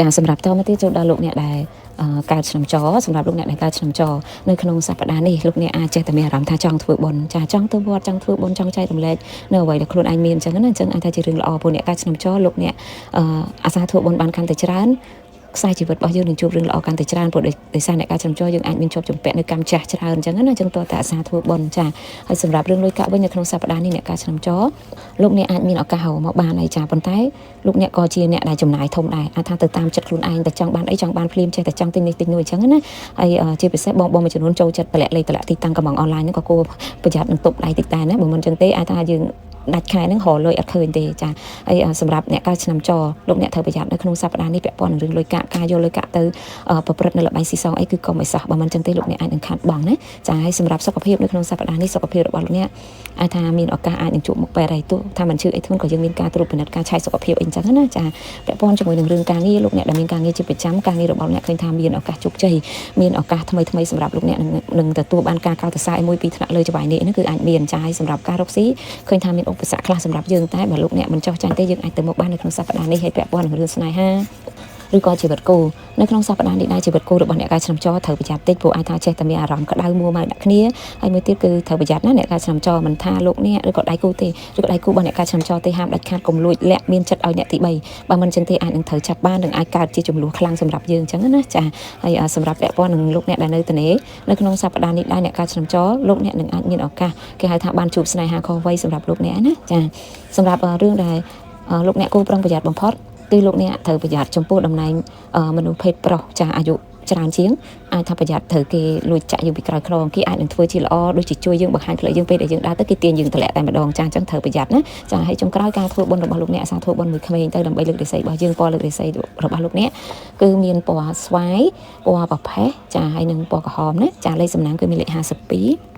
ចាសម្រាប់តមកទៀតចូលដល់លោកអ្នកដែលកើតឆ្នាំចសម្រាប់លោកអ្នកដែលកើតឆ្នាំចនៅក្នុងសប្តាហ៍នេះលោកអ្នកអាចចេះតែមានអារម្មណ៍ថាចង់ធ្វើបុណ្យចាចង់ទៅវត្តចង់ធ្វើបុណ្យចង់ចែករំលែកនៅអ្វីដែលខ្លួនឯងមានអញ្ចឹងណាអញ្ចឹងអាចថាជារឿងល្អព្រោះអ្នកកើតឆ្នាំចលោកអ្នកអាសាធ្វើបុណ្យបានកាន់តែច្រើនខ្សែជីវិតរបស់យើងនឹងជួបរឿងល្អកាន់តែច្រើនព្រោះដោយសារអ្នកការចំចយើងអាចមានជាប់ជំពាក់នៅកម្មចាស់ច្រើនអញ្ចឹងណាអញ្ចឹងតើតាអាសាធ្វើបុណ្យចាហើយសម្រាប់រឿងលុយកាក់វិញនៅក្នុងសប្តាហ៍នេះអ្នកការឆ្នាំចលោកអ្នកអាចមានឱកាសមកបានហើយចាប៉ុន្តែលោកអ្នកក៏ជាអ្នកដែលចំណាយធំដែរអាចថាទៅតាមចិត្តខ្លួនឯងតែចង់បានអីចង់បានភ្លាមចេះតែចង់ទិញនេះទិញនោះអញ្ចឹងណាហើយជាពិសេសបងមួយចំនួនចូលចិត្តតម្លាក់លេខតម្លាក់ទីតាំងកំងអនឡាញហ្នឹងក៏គួរប្រយ័ត្ននឹងទប់ដៃតិចតែណាបើមិនអញ្ចឹងទេអាចថាយើងដាច់ខែហ្នឹងរលុយអត់ឃើញទេចាហើយសម្រាប់អ្នកកើតឆ្នាំចលោកអ្នកត្រូវប្រយ័ត្ននៅក្នុងសប្តាហ៍នេះពាក់ព័ន្ធនឹងរឿងលុយកាក់ការយកលុយកាក់ទៅប្រព្រឹត្តនៅល្បែងស៊ីសងអីគឺកុំឲ្យសោះបើមិនអញ្ចឹងទេលោកអ្នកអាចនឹងខាត់បងណាចាហើយសម្រាប់សុខភាពនៅក្នុងសប្តាហ៍នេះសុខភាពរបស់លោកអ្នកអាចថាមានឱកាសអាចនឹងជួបមុខពេទ្យហើយទោះថាមិនឈឺអីធ្ងន់ក៏យើងមានការត្រួតពិនិត្យការឆែកសុខភាពអីអញ្ចឹងណាចាពាក់ព័ន្ធជាមួយនឹងរឿងការងារលោកអ្នកដែលមានការងារជាប្រចាំការងាររបស់អ្នកឃើញថាមានឱកាសជោគជ័យមានឱកាសថ្មីសម្រាប់លោកអ្នកនឹងទទួលបានការកោតសរសើរមួយពីថ្នាក់លើច្បាយនេះហ្នឹងគឺអាចមានចាហើយសម្រាប់ការរកស៊ីឃើញថាមានឧបសគ្គខ្លះសម្រាប់យើងតែបើលោកអ្នកមិនចោះចាញ់ទេយើងអាចទៅមកបាននៅក្នុងសប្តាហ៍នេះហើយពាក់ព័ន្ធនឹងរឿងស្នេហាឬក៏ជីវិតគូនៅក្នុងសប្តាហ៍នេះដែរជីវិតគូរបស់អ្នកកើតឆ្នាំចត្រូវប្រយ័ត្នតិចព្រោះអាចថាចេះតែមានអារម្មណ៍ក្តៅមួម៉ៅដាក់គ្នាហើយមួយទៀតគឺត្រូវប្រយ័ត្នណាអ្នកកើតឆ្នាំចមិនថាលោកអ្នកឬក៏ដៃគូទេឬក៏ដៃគូរបស់អ្នកកើតឆ្នាំចទេហាមដាច់ខាតកុំលួចលាក់មានចិត្តឲ្យអ្នកទី3បើមិនចឹងទេអាចនឹងត្រូវចាប់បាននឹងអាចកើតជាចំនួនខ្លាំងសម្រាប់យើងអញ្ចឹងណាចាហើយសម្រាប់ពាក់ព័ន្ធនឹងលោកអ្នកដែលនៅទីនេះនៅក្នុងសប្តាហ៍នេះដែរអ្នកកើតឆ្នាំចលោកអ្នកនឹងអាចមានឱកាសគេហៅថាបានជួបស្នេហាខុសវ័យសម្រាប់លោកអ្នកណាចាសម្រាប់រឿងដែលលោកអ្នកគួរប្រុងប្រយ័ត្នបំផុតគឺលោកអ្នកត្រូវប្រយ័ត្នចំពោះតំណែងមនុស្សភេទប្រុសចាស់អាយុច្រើនជាងអាចថាប្រយ័ត្នត្រូវគេលួចចាក់យើងពីក្រោយខ្នងគេអាចនឹងធ្វើជាល្អដូចជាជួយយើងបង្ហាញផ្លូវយើងពេលដែលយើងដើរទៅគេទាញយើងតម្លាក់តែម្ដងចាអញ្ចឹងត្រូវប្រយ័ត្នណាចាហើយចុងក្រោយការធ្វើបុណ្យរបស់លោកអ្នកអាសាធ្វើបុណ្យមួយក្មេងទៅដើម្បីលើករាសីរបស់យើងពណ៌លើករាសីរបស់លោកអ្នកគឺមានពណ៌ស្វាយពណ៌ប្រផេះចាហើយនឹងពណ៌ក្រហមណាចាលេខសំណាងគឺមានលេខ52